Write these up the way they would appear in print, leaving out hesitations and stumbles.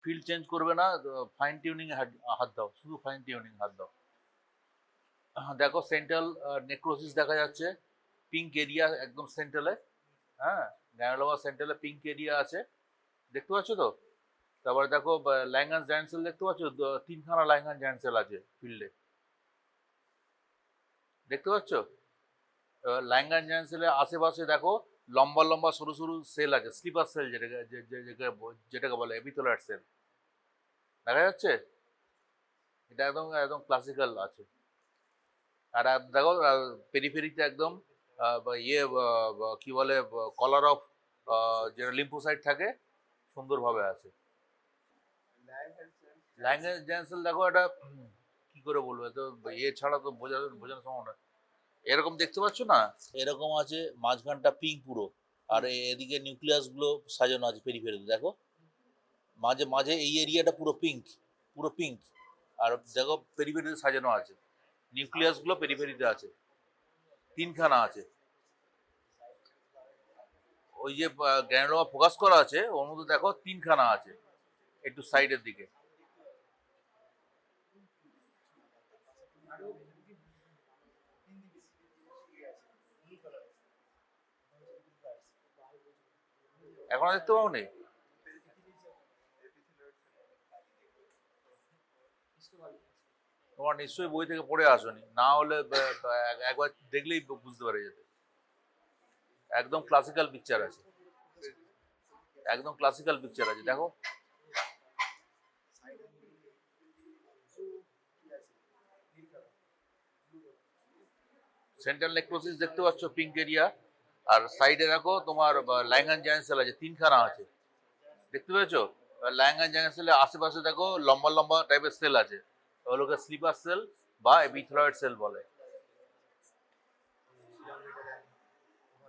Field change করবে না, fine tuning হাত দাও, শুধু ফাইন টিউনিং হাত দাও। দেখো সেন্ট্রাল নেক্রোসিস দেখা যাচ্ছে, পিঙ্ক এরিয়া একদম সেন্ট্রালে। হ্যাঁ, গ্যানোলোমা সেন্ট্রালে পিঙ্ক এরিয়া আছে, দেখতে পাচ্ছ তো? তারপরে দেখো ল্যাঙ্গান জায়ান্ট সেল দেখতে পাচ্ছ, তিনখানা ল্যাঙ্গান জায়ান্ট সেল আছে ফিল্ডে, দেখতে পাচ্ছ? ল্যাঙ্গান জায়ান্ট সেলের আশেপাশে দেখো লম্বা লম্বা সরু সরু সেল আছে, স্লিপার সেল যেটাকে বলে এপিথেলিয়াল সেল, দেখা যাচ্ছে? এটা একদম একদম ক্লাসিক্যাল আছে। আর দেখো পেরিফেরিতে একদম কি বলে, কলার অফ যেটা লিম্ফোসাইট থাকে, সুন্দরভাবে আছে। ল্যাঙ্গান জায়ান্ট সেল দেখো, এটা কি করে বলবো, তো ছাড়া তো বোঝানো সম্ভব না। এরকম দেখতে পাচ্ছ না, এরকম আছে, মাঝখানটা পিঙ্ক পুরো, আর এদিকে নিউক্লিয়াস গুলো সাজানো আছে পেরিফেরিতে, দেখো মাঝে মাঝে এই এরিয়াটা পুরো পিঙ্ক, পুরো পিঙ্ক। আর দেখো পেরিফেরিতে সাজানো আছে, নিউক্লিয়াস গুলো পেরিফেরিতে আছে, তিনখানা আছে। ওই যে গ্র্যানুলোমা ফোকাস করা আছে, ওর মধ্যে দেখো তিনখানা আছে একটু সাইডের দিকে। এখনো দেখতে পাওনি? তোমার নিশ্চয়ই বই থেকে পড়ে আসোনি, না হলে একবার দেখলেই বুঝতে পারে যেতে। একদম ক্লাসিক্যাল পিকচার আছে, একদম ক্লাসিক্যাল পিকচার আছে, দেখো। সেন্ট্রাল নেক্রোসিস দেখতে পাচ্ছ, পিঙ্ক এরিয়া। আর সাইডে দেখো তোমার ল্যাঙ্গান জায়ান্ট সেল আছে, তিনখানা আছে, দেখতে পেয়েছো? ল্যাঙ্গান জায়ান্ট সেলের আশেপাশে দেখো লম্বা লম্বা টাইপের সেল আছে, ওগুলোকে স্লিপার সেল বা এপিথেলিয়াল সেল বলে।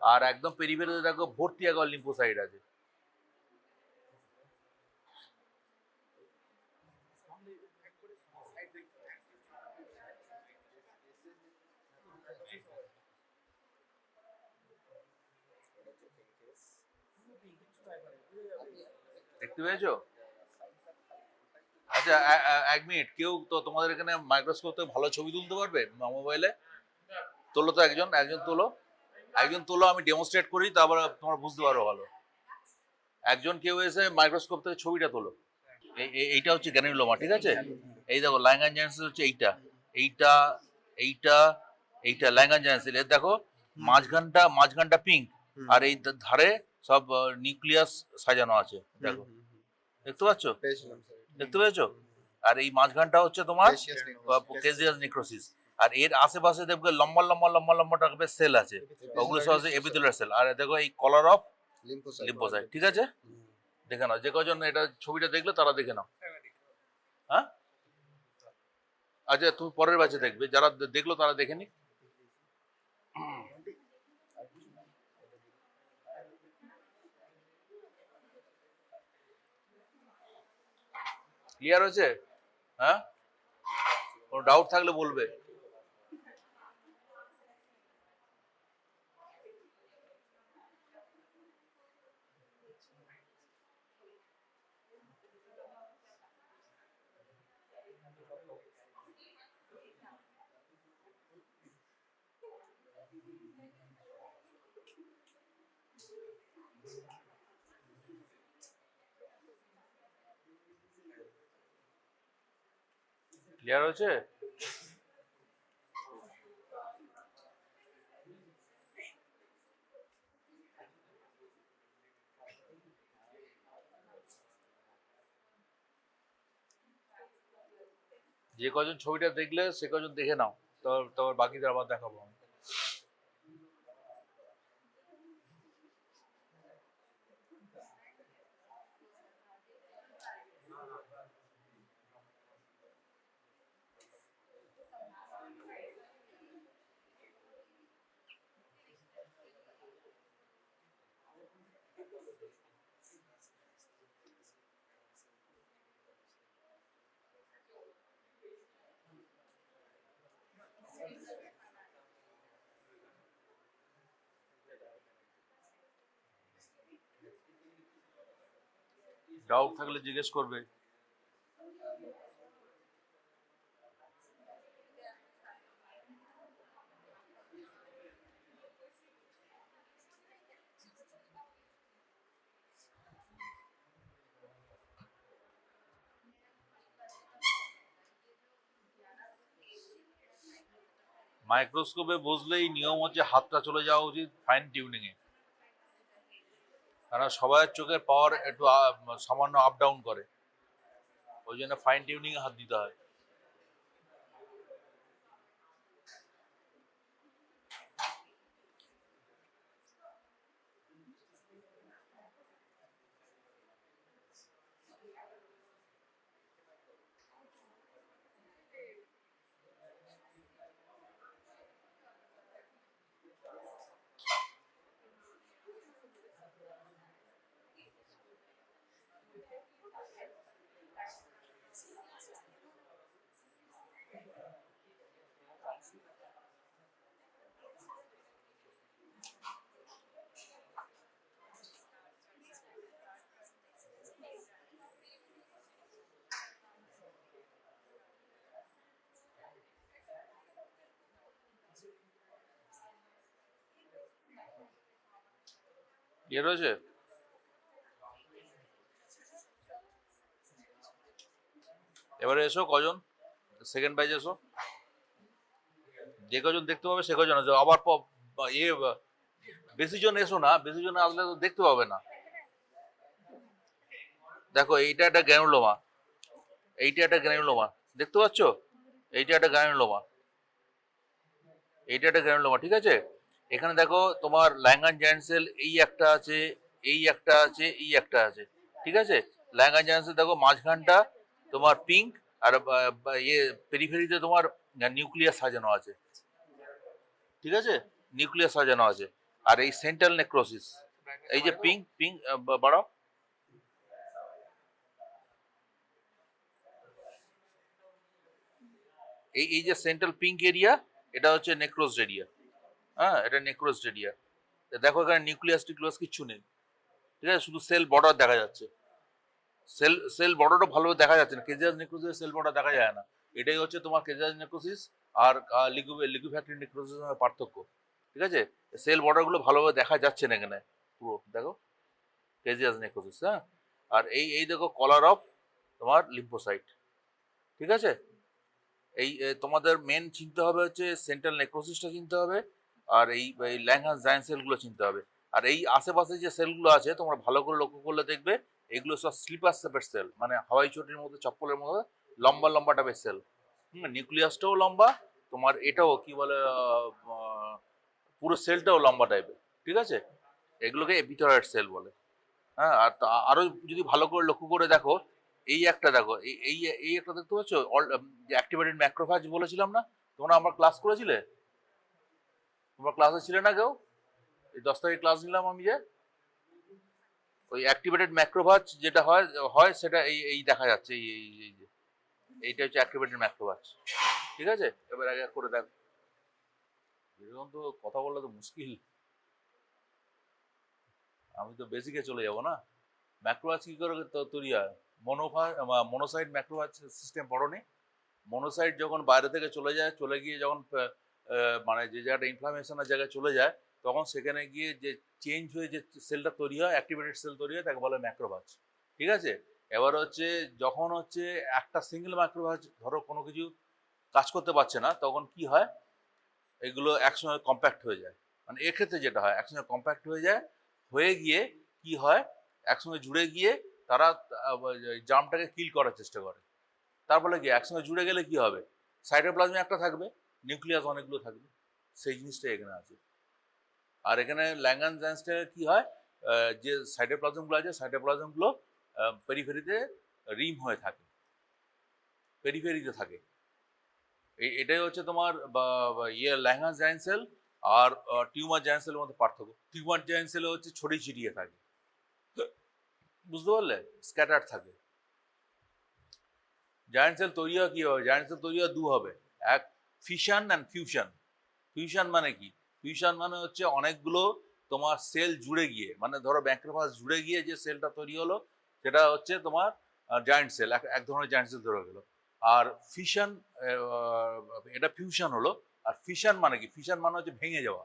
আর একদম পেরিফেরিতে দেখো ভর্তি একবার লিম্ফোসাইট আছে। দেখতে পেয়েছো? আচ্ছা, এক মিনিট, কেউ তো তোমাদের এখানে মাইক্রোস্কোপ থেকে ভালো ছবি তুলতে পারবে মোবাইলে? তোলো তো, একজন একজন তোলো, একজন তোলো, আমি ডেমনস্ট্রেট করি, তারপর তোমরা বুঝতে পারো ভালো। একজন কেউ এসে মাইক্রোস্কোপ থেকে ছবিটা তোলো। এইটা হচ্ছে গ্র্যানুলোমা, ঠিক আছে? এই দেখো ল্যাঙ্গান জায়ান্ট সেল হচ্ছে এইটা, এইটা, এইটা, এইটা ল্যাঙ্গান জায়ান্ট সেল। এর দেখো মাঝখানটা পিঙ্ক, আর এই ধারে সব নিউক্লিয়াস সাজানো আছে, দেখো, দেখতে পাচ্ছ? দেখতে পেয়েছো? আর এই মাঝখানটা হচ্ছে তোমার কেজিয়াস নেক্রোসিস। আর এর আশেপাশে দেখবে লম্বা লম্বা লম্বা লম্বা টাইপের সেল আছে, ওগুলো সব আছে এপিথেলিয়াল সেল। আর দেখো এই কলার অফ লিম্ফোসাইট, ঠিক আছে? দেখে নাও, যে কজন এটা ছবিটা দেখলে তারা দেখে নাও। হ্যাঁ, আচ্ছা, তুমি পরের ব্যাচে দেখবে, যারা দেখলো তারা দেখে নি। ক্লিয়ার হয়েছে? হ্যাঁ, কোনো ডাউট থাকলে বলবে। ক্লিয়ার হয়েছে? যে কজন ছবিটা দেখলে সে কজন দেখে নাও, তারপর বাকিদের আবার দেখাবো আমি। ডাউট থাকলে জিজ্ঞেস করবে। মাইক্রোস্কোপে বুঝলেই নিয়ম হচ্ছে হাতটা চলে যাওয়া উচিত ফাইন টিউনিং এ, কারণ সবার চোখের পাওয়ার একটু সামান্য আপ ডাউন করে, ওই জন্য ফাইন টিউনিং এ হাত দিতে হয়। ইয়ে রয়েছে, এবারে এসো কজন, সেকেন্ড ব্যাচ এসো, যে কজন দেখতে পাবে সে কজন আছে, আবার ইয়ে বেশি জন এসো না, বেশি জন আসলে তো দেখতে পাবে না। দেখো এইটা একটা গ্র্যানুলোমা, এইটা একটা গ্র্যানুলোমা, দেখতে পাচ্ছ? এইটা একটা গ্র্যানুলোমা, এইটা একটা গ্র্যানুলোমা, ঠিক আছে? এখানে দেখো তোমার ল্যাঙ্গান জায়ান্ট সেল এই একটা আছে, এই একটা আছে, এই একটা আছে, ঠিক আছে? ল্যাঙ্গান জায়ান্ট সেল দেখো মাঝখানটা তোমার পিঙ্ক, আর ইয়ে পেরিফেরিতে তোমার নিউক্লিয়াস সাজানো আছে, ঠিক আছে? নিউক্লিয়াস সাজানো আছে। আর এই সেন্ট্রাল নেক্রোসিস, এই যে পিঙ্ক পিঙ্ক বাড়াও, এই যে সেন্ট্রাল পিঙ্ক এরিয়া, এটা হচ্ছে নেক্রোসড এরিয়া। হ্যাঁ, এটা নেক্রোসড এরিয়া। দেখো এখানে নিউক্লিয়াস টিউক্লিয়াস কিচ্ছু নেই, ঠিক আছে? শুধু সেল বর্ডার দেখা যাচ্ছে। সেল বর্ডারটা ভালোভাবে দেখা যাচ্ছে না, কেজিয়াস নেক্রোসিস সেল বর্ডার দেখা যায় না। এটাই হচ্ছে তোমার কেজিয়াস নেক্রোসিস আর লিকুইফ্যাক্টরি নেক্রোসিসের পার্থক্য, ঠিক আছে? সেল বর্ডার গুলো ভালোভাবে দেখা যাচ্ছে না এখানে, পুরো দেখো কেজিয়াস নেক্রোসিস। হ্যাঁ, আর এই দেখো কলার অফ তোমার লিম্ফোসাইট, ঠিক আছে? এই তোমাদের মেন চিনতে হবে হচ্ছে সেন্ট্রাল নেক্রোসিসটা চিনতে হবে, আর এই ল্যাংহান্স জায়ান্ট সেলগুলো চিনতে হবে। আর এই আশেপাশে যে সেলগুলো আছে তোমরা ভালো করে লক্ষ্য করলে দেখবে এগুলো সব স্লিপার শেপের সেল, মানে হাওয়াই চটির মধ্যে, চপ্পলের মধ্যে লম্বা লম্বা টাইপের সেল। নিউক্লিয়াসটাও লম্বা, তোমার এটাও কি বলে পুরো সেলটাও লম্বা টাইপের, ঠিক আছে? এগুলোকে এপিথয়েড সেল বলে। হ্যাঁ, আর আরো যদি ভালো করে লক্ষ্য করে দেখো, এই একটা দেখো, এই একটা দেখতে পাচ্ছ, যে অ্যাক্টিভেটেড ম্যাক্রোফাজ বলেছিলাম না, তোমরা আমরা ক্লাস করেছিলে? তোমরা ক্লাসে ছিলে না কেউ? এই 10 তারিখ ক্লাস নিলাম আমি, যে ওই অ্যাক্টিভেটেড ম্যাক্রোফাজ যেটা হয় হয় সেটা এই দেখা যাচ্ছে, এই যে এইটা হচ্ছে অ্যাক্টিভেটেড ম্যাক্রোফাজ, ঠিক আছে? এবার আগে করে দেখো, এরকম তো কথা বললে তো মুশকিল, আমি তো বেসিকে চলে যাব না। ম্যাক্রোফাজ কি করে তৈরি হয়? মনোসাইট ম্যাক্রোফাজ সিস্টেম পড়োনি? মনোসাইট যখন বাইরে থেকে চলে যায়, চলে গিয়ে যখন মানে যে জায়গাটা ইনফ্লামেশনের জায়গায় চলে যায়, তখন সেখানে গিয়ে যে চেঞ্জ হয়ে যে সেলটা তৈরি হয়, অ্যাক্টিভেটেড সেল তৈরি হয়, তাকে বলে ম্যাক্রোফাজ, ঠিক আছে? এবার হচ্ছে যখন হচ্ছে একটা সিঙ্গেল ম্যাক্রোফাজ ধরো কোনো কিছু কাজ করতে পারছে না, তখন কি হয়, এগুলো একসঙ্গে কম্প্যাক্ট হয়ে যায়। মানে এক্ষেত্রে যেটা হয়, একসঙ্গে কম্প্যাক্ট হয়ে যায়, হয়ে গিয়ে কি হয়, একসঙ্গে জুড়ে গিয়ে তারা জার্মটাকে কিল করার চেষ্টা করে। তার ফলে কি, একসঙ্গে জুড়ে গেলে কি হবে, সাইটোপ্লাজমে একটা থাকবে, নিউক্লিয়াস অনেকগুলো থাকবে, সেই জিনিসটাই এখানে আছে। আর এখানে ল্যাঙ্গান জায়ান্টসটা কি হয়, যে সাইটোপ্লাজমগুলো আছে, সাইটোপ্লাজমগুলো পেরিফেরিতে রিম হয়ে থাকে, পেরিফেরিতে থাকে। এটাই হচ্ছে তোমার ইয়ে ল্যাঙ্গান জায়ান্ট সেল আর টিউমার জায়ান্ট সেলের মধ্যে পার্থক্য। টিউমার জায়ান্ট সেল হচ্ছে ছড়িয়ে ছিটিয়ে থাকে, বুঝতে পারলে, স্ক্যাটার থাকে। জায়ান্ট সেল তৈরি হয় কি হবে, জায়ান্ট সেল তৈরি হয় দু হবে, এক ফিশন অ্যান্ড ফিউশন। ফিউশন মানে কি? ফিউশন মানে হচ্ছে অনেকগুলো তোমার সেল জুড়ে গিয়ে, মানে ধরো ম্যাক্রোফাজ জুড়ে গিয়ে যে সেলটা তৈরি হলো, সেটা হচ্ছে তোমার জায়ান্ট সেল, এক ধরনের জায়ান্ট সেল ধরে গেলো। আর ফিশন, এটা ফিউশন হলো। আর ফিশন মানে কি? ফিশন মানে হচ্ছে ভেঙে যাওয়া।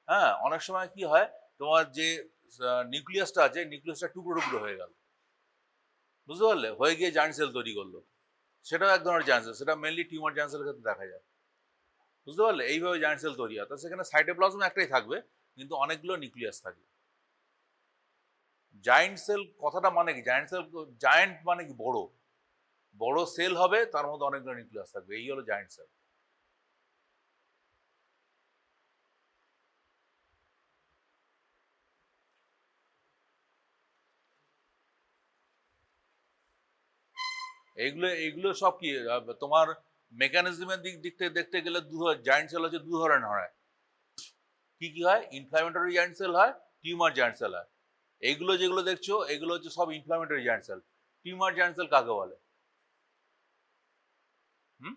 হ্যাঁ, অনেক সময় কি হয়, তোমার যে নিউক্লিয়াসটা আছে, নিউক্লিয়াসটা টুকরো টুকরো হয়ে গেল, বুঝতে পারলে, হয়ে গিয়ে জায়ান্ট সেল তৈরি করলো, সেটাও এক ধরনের জায়ান্ট সেল, সেটা মেনলি টিউমার জায়ান্ট সেলের ক্ষেত্রে দেখা যায়। বুঝতে পারলে? এইভাবে জায়ান্ট সেল তৈরি হয়। তো সেখানে সাইটোপ্লাজম একটাই থাকবে, কিন্তু অনেকগুলো নিউক্লিয়াস থাকবে। জায়ান্ট সেল কথাটা মানে কি? জায়ান্ট সেল, জায়ান্ট মানে কি বড়। বড় সেল হবে, তার মধ্যে অনেকগুলো নিউক্লিয়াস থাকবে। এই হলো জায়ান্ট সেল। এইগুলো এইগুলো সব কি তোমার মেকানিজমের দিক থেকে দেখতে গেলে জায়ান্ট সেল হচ্ছে দু ধরনের হয়। কি কি হয়? ইনফ্ল্যামেটরি জায়ান্ট সেল হয়, টিউমার জায়ান্ট সেল হয়। এইগুলো যেগুলো দেখছো এগুলো হচ্ছে সব inflammatory giant cell. Tumour giant cell কাকে বলে? হুম?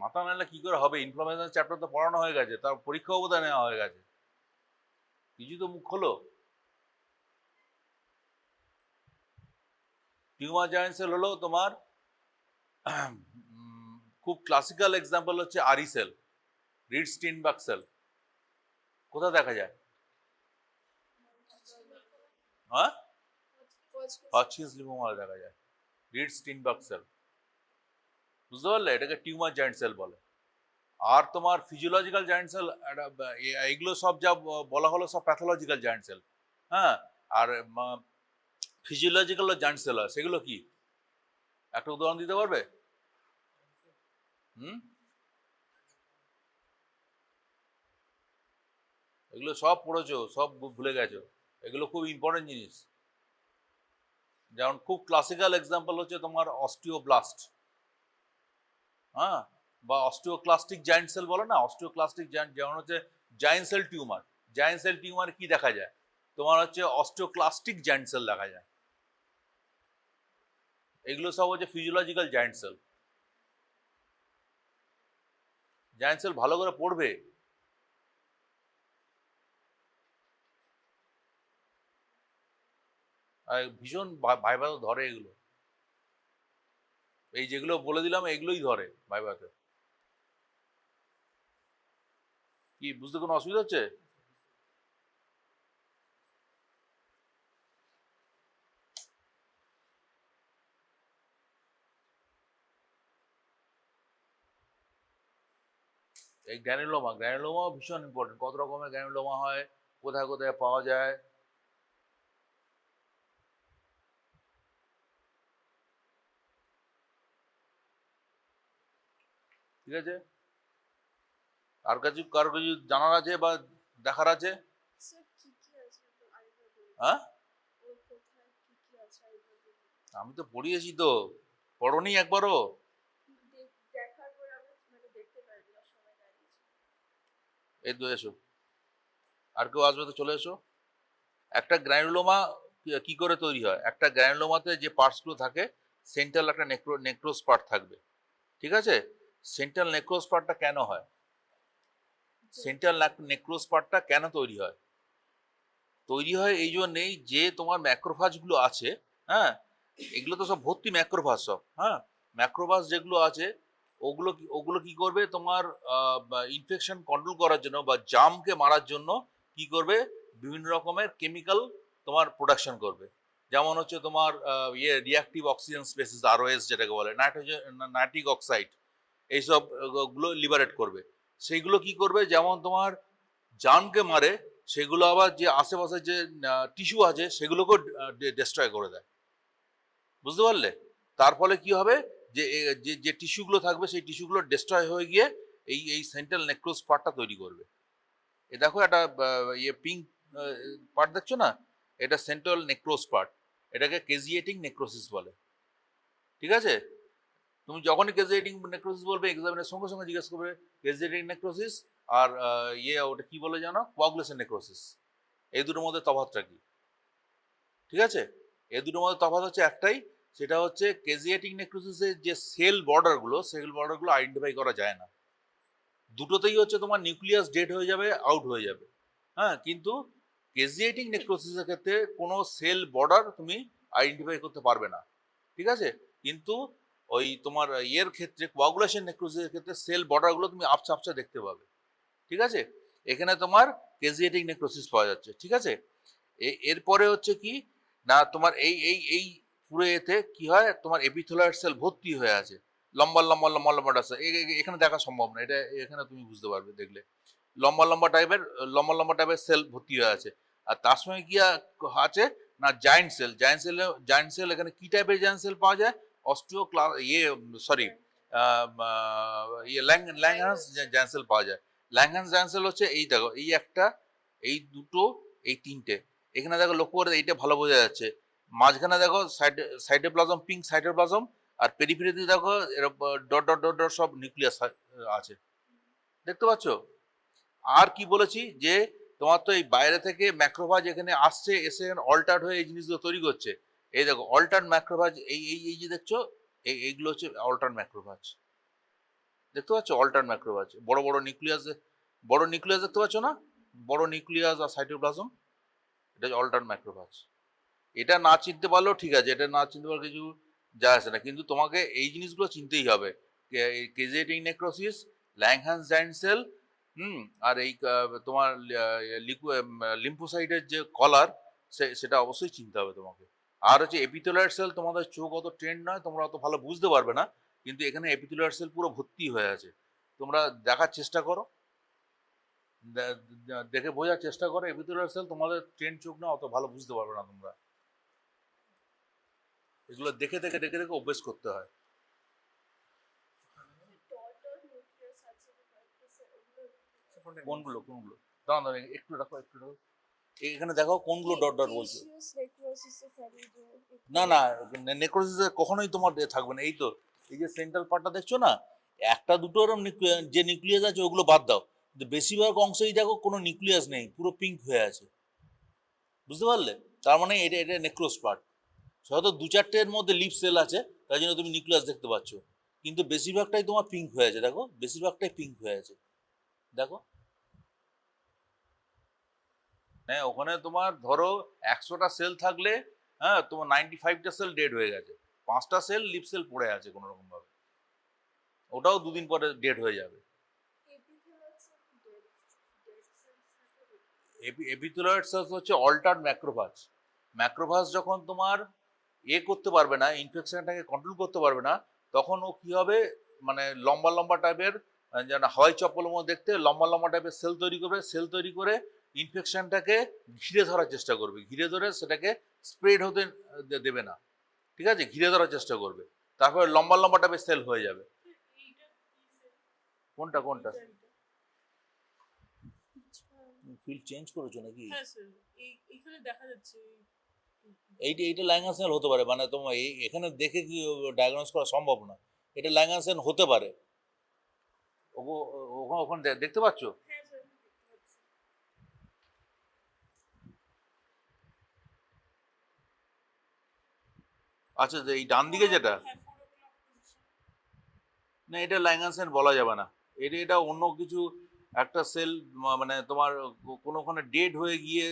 মাথা নাড়লে কি করে হবে? ইনফ্লামেশন চ্যাপ্টার তো পড়ানো হয়ে গেছে, তার পরীক্ষাও বোধহয় নেওয়া হয়ে গেছে। কিছু তো মুখ খোলো। টিউমার জায়ান্ট সেল হলো তোমার খুব ক্লাসিক্যাল এক্সাম্পল হচ্ছে আরি সেল, রিড স্টিনবার্গ সেল। কোথায় দেখা যায়? হ্যাঁ, হজকিন্স লিম্ফোমা দেখা যায়, রিড স্টিনবার্গ সেল। বুঝতে পারলে? এটাকে টিউমার জায়ান্ট সেল বলে। আর তোমার ফিজিওলজিক্যাল জায়ান্ট সেল, এগুলো সব যা বলা হলো সব প্যাথোলজিক্যাল জায়ান্ট সেল। হ্যাঁ, আর ফিজিওলজিক্যাল জায়ান্ট সেল হয়, সেগুলো কি? একটা উদাহরণ দিতে পারবে? হুম? এগুলো সব পড়েছো, সব ভুলে গেছো। এগুলো খুব ইম্পর্টেন্ট জিনিস। যেমন খুব ক্লাসিক্যাল এক্সাম্পল হচ্ছে তোমার অস্টিওব্লাস্ট। হ্যাঁ, বা অস্টিওক্লাস্টিক জায়ান্ট সেল বলে না, অস্টিওক্লাস্টিক জায়ান্ট, যেমন হচ্ছে giant cell tumour. Giant cell tumour কি দেখা যায়? তোমার হচ্ছে অস্টিওক্লাস্টিক জায়ান্ট সেল দেখা যায়। এগুলো সব হচ্ছে physiological giant cell. Giant cell ভালো করে পড়বে। আর ভীষণ ভাইভাতে ধরে এগুলো। এই যেগুলো বলে দিলাম এগুলোই ধরে ভাইভাতে। কি বুঝতে কোনো অসুবিধা হচ্ছে? এই গ্র্যানুলোমা, গ্র্যানুলোমা ভীষণ ইম্পর্টেন্ট। কত রকমের গ্র্যানুলোমা হয়, কোথায় কোথায় পাওয়া যায়। ঠিক আছে? কার কিছু জানার আছে বা দেখার আছে? হ্যাঁ, আমি তো পড়িয়েছি তো। পড়নি একবারও? এই তো এসো, আর কেউ আসবে তো চলে এসো। একটা গ্র্যানুলোমা কি করে তৈরি হয়? একটা গ্র্যানুলোমাতে যে পার্টসগুলো থাকে, সেন্ট্রাল একটা নেক্রোস পার্ট থাকবে। ঠিক আছে? সেন্ট্রাল নেক্রোস পার্টটা কেন হয়? সেন্ট্রাল নেক্রোস পার্টটা কেন তৈরি হয়? তৈরি হয় এই জন্যেই যে তোমার ম্যাক্রোফাজ গুলো আছে, হ্যাঁ, এগুলো তো সব ভর্তি ম্যাক্রোফাজ সব। হ্যাঁ, ম্যাক্রোফাজ যেগুলো আছে ওগুলো কি করবে? তোমার ইনফেকশন কন্ট্রোল করার জন্য বা জামকে মারার জন্য কি করবে? বিভিন্ন রকমের কেমিক্যাল তোমার প্রোডাকশন করবে। যেমন হচ্ছে তোমার রিঅ্যাক্টিভ অক্সিজেন স্পেসিস, আরওএস যেটাকে বলে, নাইট্রোজেন, নাইট্রিক অক্সাইড, এইসব গুলো লিবারেট করবে। সেইগুলো কি করবে? যেমন তোমার জার্মকে মারে, সেগুলো আবার যে আশেপাশে যে টিস্যু আছে সেগুলোকেও ডিস্ট্রয় করে দেয়। বুঝতে পারলে? তার ফলে কি হবে? যে যে টিস্যুগুলো থাকবে সেই টিস্যুগুলো ডিস্ট্রয় হয়ে গিয়ে এই সেন্ট্রাল নেক্রোস পার্টটা তৈরি করবে। এ দেখো একটা পিঙ্ক পার্ট দেখছো না? এটা সেন্ট্রাল নেক্রোস পার্ট। এটাকে কেজিয়েটিং নেক্রোসিস বলে। ঠিক আছে? তুমি যখনই কেজিয়েটিং নেক্রোসিস বলবে, এক্সামিনের সঙ্গে সঙ্গে জিজ্ঞেস করবে কেজিয়েটিং নেক্রোসিস আর ওটা কি বলে জানো? Coagulation necrosis. এই দুটোর মধ্যে তফাৎটা কি? ঠিক আছে? এই দুটোর মধ্যে তফাৎ হচ্ছে একটাই, সেটা হচ্ছে কেজিয়েটিং নেক্রোসিসের যে সেল বর্ডারগুলো আইডেন্টিফাই করা যায় না। দুটোতেই হচ্ছে তোমার নিউক্লিয়াস ডেড হয়ে যাবে, আউট হয়ে যাবে। হ্যাঁ, কিন্তু কেজিয়েটিং নেক্রোসিসের ক্ষেত্রে কোনো সেল বর্ডার তুমি আইডেন্টিফাই করতে পারবে না। ঠিক আছে? কিন্তু ওই তোমার ইয়ের ক্ষেত্রে, কোয়াগুলেশন নেক্রোসিসের ক্ষেত্রে সেল বর্ডারগুলো তুমি আপসা আপসা দেখতে পাবে। ঠিক আছে? এখানে তোমার কেজিয়েটিং নেক্রোসিস পাওয়া যাচ্ছে। ঠিক আছে? এরপরে হচ্ছে কি না, তোমার এই পুরো এতে কি হয়? তোমার এপিথেলিয়াল সেল ভর্তি হয়ে আছে। লম্বা লম্বা লম্বা লম্বা আছে, এখানে দেখা সম্ভব না, এটা এখানে তুমি বুঝতে পারবে দেখলে। লম্বা লম্বা টাইপের, লম্বা লম্বা টাইপের সেল ভর্তি হয়ে আছে। আর তার সঙ্গে কি আছে না, জায়েন্ট সেল। জায়েন্ট সেল এখানে কি টাইপের জায়েন্ট সেল পাওয়া যায়? অস্টিও ইয়ে, সরি, ইয়ে ল্যাংহান্স জায়েন্ট সেল পাওয়া যায়। ল্যাংহান্স জায়েন্ট সেল হচ্ছে এই দেখো, এই একটা, এই দুটো, এই তিনটে। এখানে দেখো লক্ষ্য করে এইটা ভালো বোঝা যাচ্ছে। মাঝখানে দেখো সাইটোপ্লাজম, পিঙ্ক সাইটোপ্লাজম, আর পেরিফেরিতে দেখো ডট ডট ডট ডট সব নিউক্লিয়াস আছে, দেখতে পাচ্ছ? আর কি বলেছি যে তোমার তো এই বাইরে থেকে ম্যাক্রোফাজ এখানে আসছে, এসে অল্টার হয়ে এই জিনিসগুলো তৈরি করছে। এই দেখো অল্টার ম্যাক্রোফাজ, এই যে দেখছো, এইগুলো হচ্ছে অল্টার ম্যাক্রোফাজ, দেখতে পাচ্ছ? অল্টার ম্যাক্রোফাজ, বড় বড় নিউক্লিয়াস, বড় নিউক্লিয়াস দেখতে পাচ্ছ না? বড় নিউক্লিয়াস আর সাইটোপ্লাজম, এটা হচ্ছে অল্টার ম্যাক্রোফাজ। এটা না চিনতে পারলেও ঠিক আছে, এটা না চিনতে পারলে কিছু যায় আসে না, কিন্তু তোমাকে এই জিনিসগুলো চিনতেই হবে। কেজিএটি নেক্রোসিস, ল্যাংহান্স জায়েন্ট সেল, আর এই তোমার লিম্ফোসাইটের যে কলার, সেটা অবশ্যই চিনতে হবে তোমাকে। আর হচ্ছে এপিথেলিয়াল সেল, তোমাদের চোখ অত ট্রেন্ড নয়, তোমরা অত ভালো বুঝতে পারবে না, কিন্তু এখানে এপিথেলিয়াল সেল পুরো ভর্তি হয়ে আছে। তোমরা দেখার চেষ্টা করো, দেখে বোঝার চেষ্টা করো। এপিথেলিয়াল সেল তোমাদের ট্রেন্ড চোখ না, অত ভালো বুঝতে পারবে না তোমরা। এগুলো দেখে দেখে দেখে দেখে অভ্যেস করতে হয়। কোনগুলো কোনগুলো দাঁড়ান দাঁড়ান, একটু রাখো একটু রাখো, এখানে দেখো কোনগুলো ডট ডট বলছো। না না, নেক্রোসিসে কখনোই তোমার থাকবে না। এই তো, এই যে সেন্ট্রাল পার্টটা দেখছো না, একটা দুটো যে নিউক্লিয়াস আছে ওগুলো বাদ দাও, কিন্তু বেশিরভাগ অংশেই দেখো কোনো নিউক্লিয়াস নেই, পুরো পিঙ্ক হয়ে আছে, বুঝতে পারলে? তার মানে এটা এটা নেক্রোস পার্ট। হয়তো দু চারটের মধ্যে লিপ সেল আছে, তাই জন্য তুমি নিউক্লিয়াস দেখতে পাচ্ছ, কিন্তু বেশিরভাগটাই তোমার পিঙ্ক হয়ে আছে, দেখো বেশিরভাগটাই পিঙ্ক হয়ে আছে, দেখো। হ্যাঁ, ওখানে তোমার ধরো 100টা সেল থাকলে, হ্যাঁ, তোমার 95টা সেল ডেড হয়ে গেছে, 5টা সেল লিপ সেল পড়ে আছে কোনো রকম ভাবে, ওটাও দুদিন পরে ডেড হয়ে যাবে। এপিথেলিয়াল সেলস হচ্ছে অল্টার ম্যাক্রোফাজ। ম্যাক্রোফাজ যখন তোমার করতে পারবে না, ইনফেকশনটাকে কন্ট্রোল করতে পারবে না, তখন ও কি হবে, মানে লম্বা লম্বা টাইপের, যেন হাওয়াই চপ্পলের মধ্যে দেখতে লম্বা লম্বা টাইপের সেল তৈরি করবে। সেল তৈরি করে ইনফেকশনটাকে ঘিরে ধরার চেষ্টা করবে, ঘিরে ধরে সেটাকে স্প্রেড হতে দেবে না, ঠিক আছে? ঘিরে ধরার চেষ্টা করবে, তারপরে লম্বা লম্বা টাইপের সেল হয়ে যাবে। কোনটা কোনটা? ফিল্ড চেঞ্জ করেছো নাকি? হ্যাঁ স্যার, এইখানে দেখা যাচ্ছে। এইটা এইটা ল্যাঙ্গাসেন হতে পারে, মানে তোমার এখানে দেখে কি ডায়াগনোস করা সম্ভব না, এটা ল্যাঙ্গাসেন হতে পারে। ওখানে ওখানে দেখতে পাচ্ছ? হ্যাঁ স্যার, দেখতে পাচ্ছি। আচ্ছা, এই ডান দিকে যেটা, হ্যাঁ, 4 o'clock position। না এটা ল্যাঙ্গাসেন বলা যাবে না, এটা এটা অন্য কিছু একটা সেল, মানে তোমার কোনো ওখানে ডেড হয়ে গিয়ে,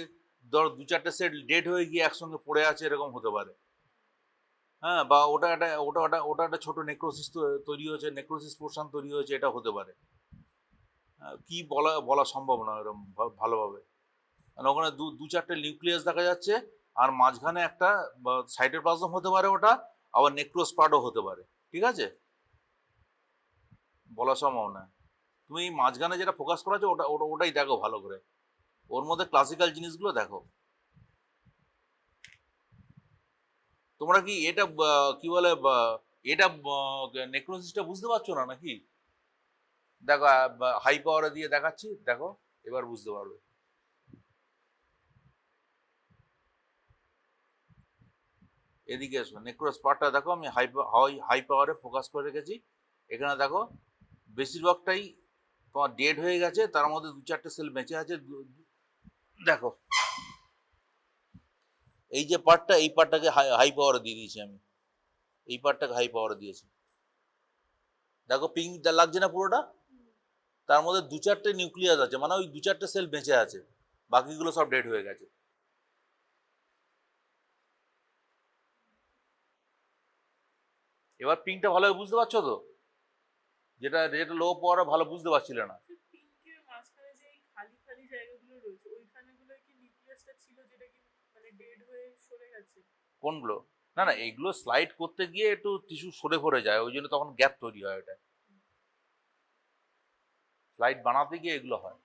ধর দু চারটে সেল ডেড হয়ে গিয়ে একসঙ্গে পড়ে আছে, এরকম হতে পারে। হ্যাঁ, বা ওটা একটা, ওটা একটা ছোট নেক্রোসিস তৈরি হয়েছে, নেক্রোসিস পোর্শন তৈরি হয়েছে, এটা হতে পারে। কি বলা বলা সম্ভব না এরকম ভালোভাবে, মানে ওখানে দু চারটে নিউক্লিয়াস দেখা যাচ্ছে, আর মাঝখানে একটা সাইটোপ্লাজম হতে পারে ওটা, আবার নেক্রোস পার্টও হতে পারে, ঠিক আছে? বলা সম্ভব না। তুমি এই মাঝখানে যেটা ফোকাস করা আছে, ওটাই দেখো ভালো করে, ওর মধ্যে ক্লাসিক্যাল জিনিসগুলো দেখো। তোমরা কি এটা কি বলে এটা নেক্রোসিসটা বুঝতে পারছো না নাকি? দেখো, হাই পাওয়ারে দিয়ে দেখাচ্ছি, দেখো, এবার বুঝতে পারবে। এদিকে এসো, নেক্রোস পার্টটা দেখো, আমি হাই পাওয়ারে ফোকাস করে রেখেছি। এখানে দেখো বেশিরভাগটাই তোমার ডেড হয়ে গেছে, তার মধ্যে দু চারটে সেল বেঁচে আছে। দেখো এই যে পার্টটা, এই পার্টটাকে হাই পাওয়ারে দিয়ে দিয়েছি আমি, এই পার্টটাকে হাই পাওয়ারে দিয়েছি। দেখো পিঙ্ক লাগছে না পুরোটা? তার মধ্যে দু চারটে নিউক্লিয়াস আছে, মানে ওই দু চারটে সেল বেঁচে আছে, বাকিগুলো সব ডেড হয়ে গেছে। এবার পিঙ্কটা ভালোভাবে বুঝতে পারছো তো? যেটা যেটা লো পাওয়ারে ভালো বুঝতে পারছিলে না। পিঙ্কের মাঝখানে যে এই খালি খালি জায়গাগুলো রয়েছে, ওইখানে গুলো কি নিউক্লিয়াসটা ছিল, যেটা কি মানে ডেড হয়ে সরে গেছে? কোনগুলো? না না, এগুলো স্লাইড করতে গিয়ে একটু টিস্যু সরে পড়ে যায়, ওই জন্য তখন গ্যাপ তৈরি হয়, ওটা স্লাইড বানাতে গিয়ে এগুলো হয়।